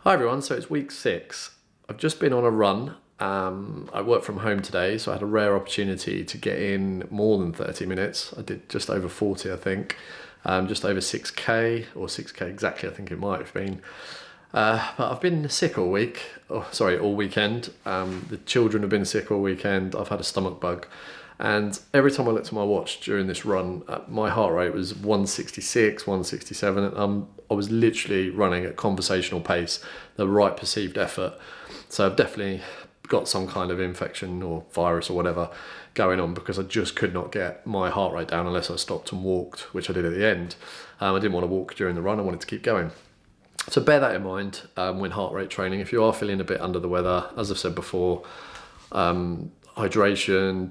Hi everyone, so it's week 6. I've just been on a run. I work from home today, so I had a rare opportunity to get in more than 30 minutes. I did just over 40, I think. Just over 6k, or 6k exactly, I think it might have been. But I've been sick all week, all weekend. The children have been sick all weekend. I've had a stomach bug. And every time I looked at my watch during this run, my heart rate was 166, 167. And I was literally running at conversational pace, the right perceived effort. So I've definitely got some kind of infection or virus or whatever going on, because I just could not get my heart rate down unless I stopped and walked, which I did at the end. I didn't want to walk during the run, I wanted to keep going. So bear that in mind when heart rate training. If you are feeling a bit under the weather, as I've said before, dehydration,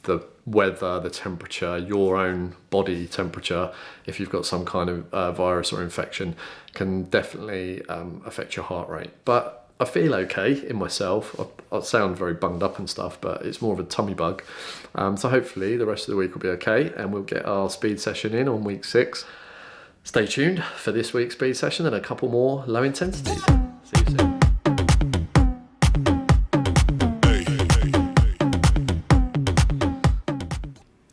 the weather, the temperature, your own body temperature, if you've got some kind of virus or infection, can definitely affect your heart rate. But I feel okay in myself. I sound very bunged up and stuff, but it's more of a tummy bug. So hopefully the rest of the week will be okay, and we'll get our speed session in on week 6. Stay tuned for this week's speed session and a couple more low intensities. See you soon.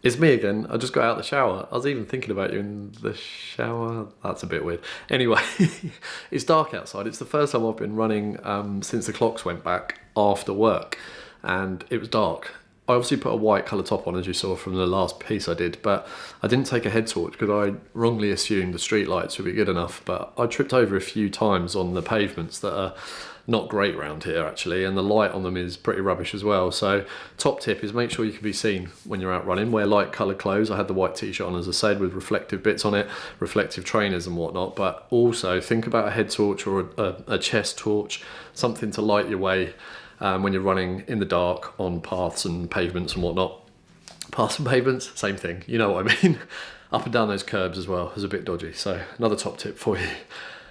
It's me again. I just got out of the shower. I was even thinking about you in the shower. That's a bit weird. Anyway, it's dark outside. It's the first time I've been running since the clocks went back after work, and it was dark. I obviously put a white colour top on, as you saw from the last piece I did, but I didn't take a head torch because I wrongly assumed the street lights would be good enough. But I tripped over a few times on the pavements that are not great around here actually, and the light on them is pretty rubbish as well. So top tip is make sure you can be seen when you're out running. Wear light coloured clothes. I had the white t-shirt on, as I said, with reflective bits on it, reflective trainers and whatnot. But also think about a head torch or a chest torch, something to light your way when you're running in the dark on paths and pavements and whatnot. Paths and pavements, same thing, you know what I mean. Up and down those curbs as well is a bit dodgy. So another top tip for you.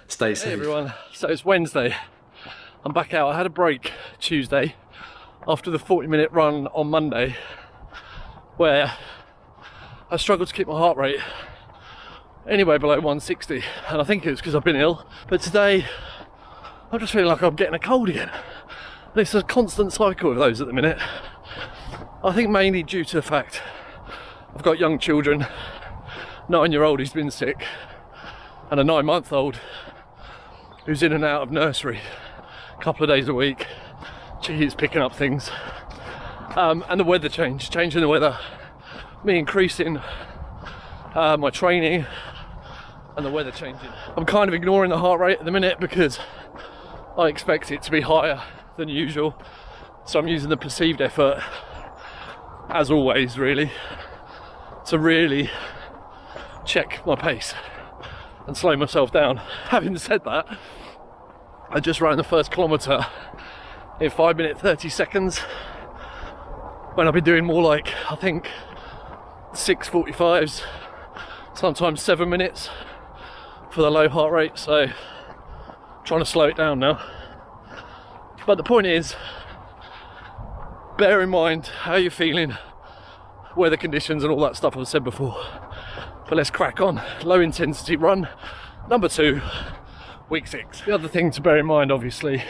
Stay safe. Hey everyone, so it's Wednesday. I'm back out. I had a break Tuesday after the 40-minute run on Monday, where I struggled to keep my heart rate anywhere below 160, and I think it was because I've been ill. But today I'm just feeling like I'm getting a cold again. It's a constant cycle of those at the minute. I think mainly due to the fact I've got young children, 9-year-old who's been sick, and a 9-month-old who's in and out of nursery a couple of days a week. She is picking up things. And the weather changing the weather, me increasing my training, and the weather changing. I'm kind of ignoring the heart rate at the minute because I expect it to be higher than usual. So I'm using the perceived effort, as always, really, to really check my pace and slow myself down. Having said that, I just ran the first kilometre in 5 minutes 30 seconds when I've been doing more like, I think, 6:45s, sometimes 7 minutes for the low heart rate. So trying to slow it down now. But the point is, bear in mind how you're feeling, weather conditions and all that stuff I've said before. But let's crack on. Low intensity run number 2, week 6. The other thing to bear in mind, obviously,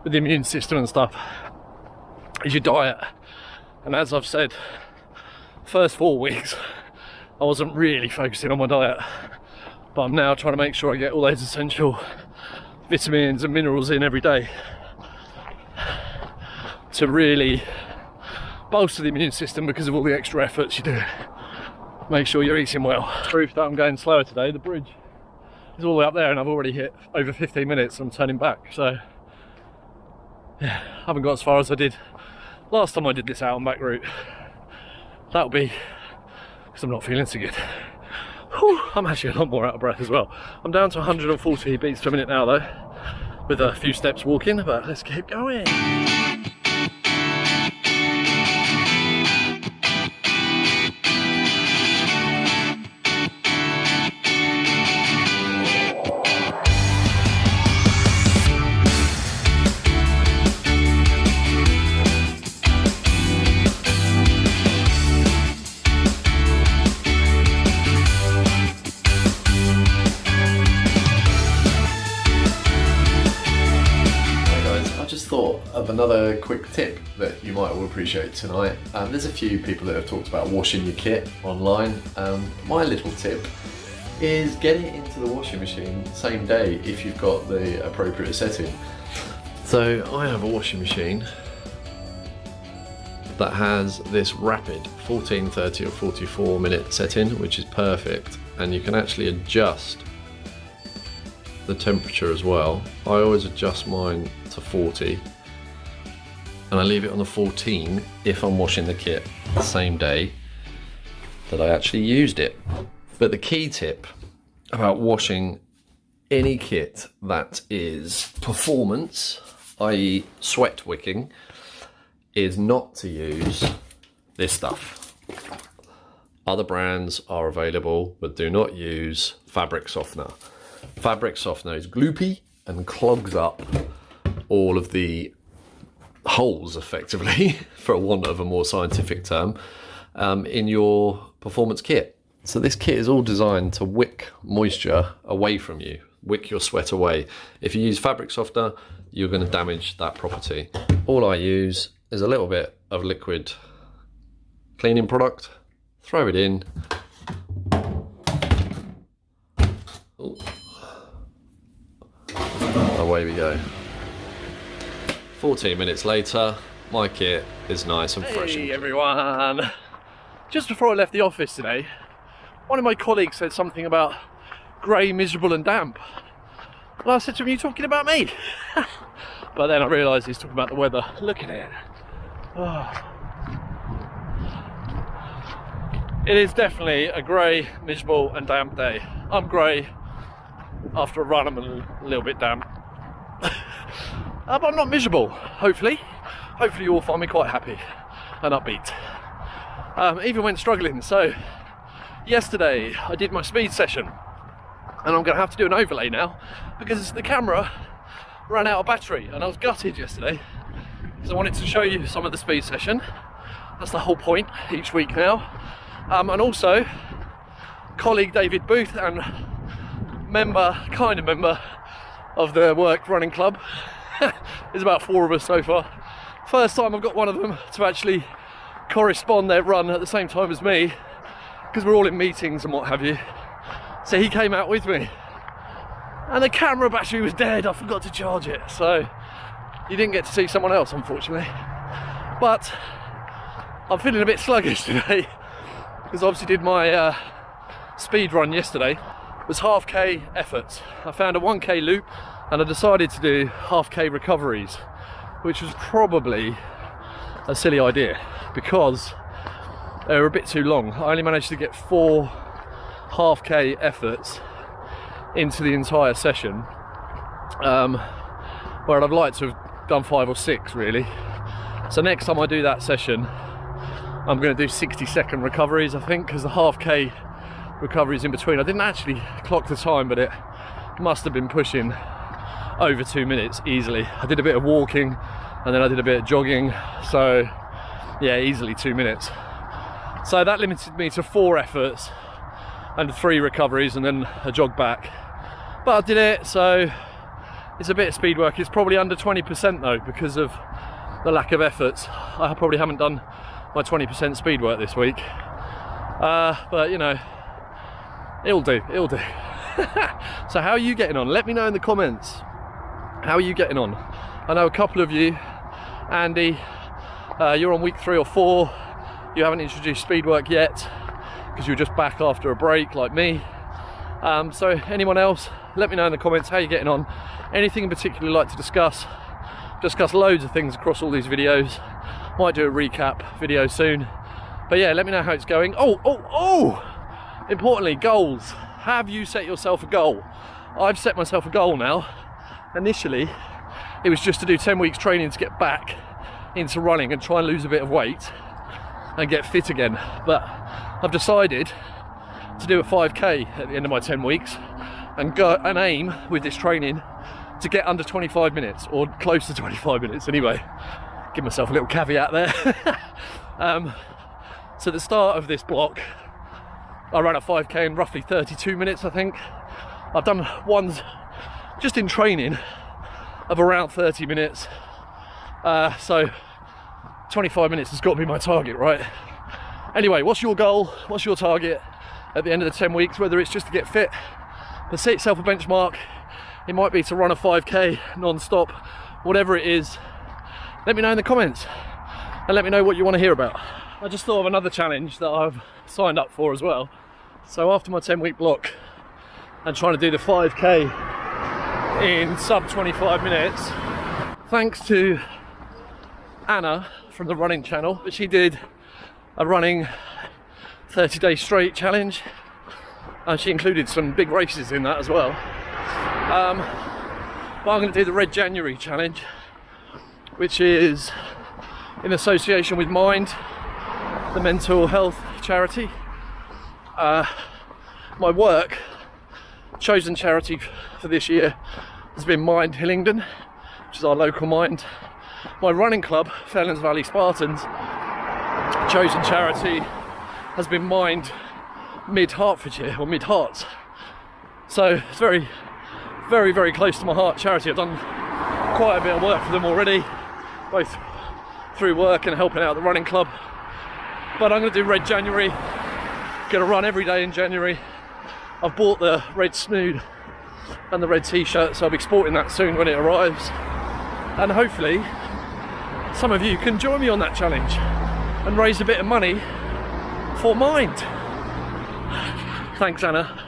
with the immune system and stuff, is your diet. And as I've said, first 4 weeks I wasn't really focusing on my diet, but I'm now trying to make sure I get all those essential vitamins and minerals in every day to really bolster the immune system because of all the extra efforts you do. Make sure you're eating well. Proof that I'm going slower today, the bridge is all the way up there and I've already hit over 15 minutes and I'm turning back. So yeah, I haven't got as far as I did last time I did this out and back route. That'll be because I'm not feeling so good. Whew, I'm actually a lot more out of breath as well. I'm down to 140 beats per minute now though, with a few steps walking, but let's keep going. thought of another quick tip that you might all appreciate tonight. There's a few people that have talked about washing your kit online. My little tip is get it into the washing machine same day if you've got the appropriate setting. So I have a washing machine that has this rapid 14, 30 or 44 minute setting, which is perfect, and you can actually adjust the temperature as well. I always adjust mine to 40 and I leave it on the 14 if I'm washing the kit the same day that I actually used it. But the key tip about washing any kit that is performance, i.e. sweat wicking, is not to use this stuff. Other brands are available, but do not use fabric softener. Fabric softener is gloopy and clogs up all of the holes, effectively, for want of a more scientific term, in your performance kit. So this kit is all designed to wick moisture away from you, wick your sweat away. If you use fabric softener, you're going to damage that property. All I use is a little bit of liquid cleaning product, throw it in. Ooh. Away we go. 14 minutes later, my kit is nice and fresh. Hey everyone! Just before I left the office today, one of my colleagues said something about grey, miserable and damp. And I said to him, "You talking about me?" But then I realised he's talking about the weather. Look at it. Oh. It is definitely a grey, miserable and damp day. I'm grey. After a run I'm a little bit damp. But I'm not miserable, hopefully. Hopefully you all find me quite happy and upbeat. Even when struggling. So yesterday I did my speed session and I'm going to have to do an overlay now because the camera ran out of battery and I was gutted yesterday because I wanted to show you some of the speed session. That's the whole point each week now. And also colleague David Booth and kind of member of the work running club. There's about 4 of us so far. First time I've got one of them to actually correspond their run at the same time as me, because we're all in meetings and what have you. So he came out with me and the camera battery was dead. I forgot to charge it, so you didn't get to see someone else, unfortunately. But I'm feeling a bit sluggish today because I obviously did my speed run yesterday. It was half K efforts. I found a 1K loop and I decided to do half K recoveries, which was probably a silly idea because they were a bit too long. I only managed to get 4 half K efforts into the entire session, where I'd like to have done 5 or 6 really. So next time I do that session I'm going to do 60-second recoveries, I think, because the half K recoveries in between, I didn't actually clock the time, but it must have been pushing over 2 minutes easily. I did a bit of walking and then I did a bit of jogging, so yeah, easily 2 minutes. So that limited me to 4 efforts and 3 recoveries and then a jog back. But I did it, so it's a bit of speed work. It's probably under 20% though because of the lack of efforts. I probably haven't done my 20% speed work this week. But you know, it'll do. So how are you getting on? Let me know in the comments. How are you getting on? I know a couple of you, Andy, you're on week 3 or 4. You haven't introduced speed work yet because you're just back after a break like me. So anyone else, let me know in the comments how you're getting on. Anything in particular you'd like to discuss loads of things across all these videos. Might do a recap video soon. But yeah, let me know how it's going. Oh! Importantly, goals. Have you set yourself a goal? I've set myself a goal now. Initially, it was just to do 10 weeks training to get back into running and try and lose a bit of weight and get fit again. But I've decided to do a 5K at the end of my 10 weeks and go and aim with this training to get under 25 minutes or close to 25 minutes anyway. Give myself a little caveat there. So at the start of this block, I ran a 5K in roughly 32 minutes, I think. I've done ones just in training of around 30 minutes, So 25 minutes has got to be my target, right? Anyway, what's your goal? What's your target at the end of the 10 weeks? Whether it's just to get fit, but set yourself a benchmark. It might be to run a 5k non-stop, whatever it is. Let me know in the comments and let me know what you want to hear about. I just thought of another challenge that I've signed up for as well. So after my 10-week block and trying to do the 5k in sub 25 minutes, thanks to Anna from the running channel, but she did a running 30-day straight challenge, and she included some big races in that as well. But I'm going to do the Red January challenge, which is in association with Mind, the mental health charity. My work chosen charity for this year has been Mind Hillingdon, which is our local Mind. My running club, Felons Valley Spartans, chosen charity has been Mind Mid Hertfordshire, or Mid Herts. So it's very, very, very close to my heart charity. I've done quite a bit of work for them already, both through work and helping out the running club. But I'm going to do Red January, going to run every day in January. I've bought the red snood and the red t-shirt, so I'll be sporting that soon when it arrives. And hopefully some of you can join me on that challenge and raise a bit of money for Mind. Thanks, Anna.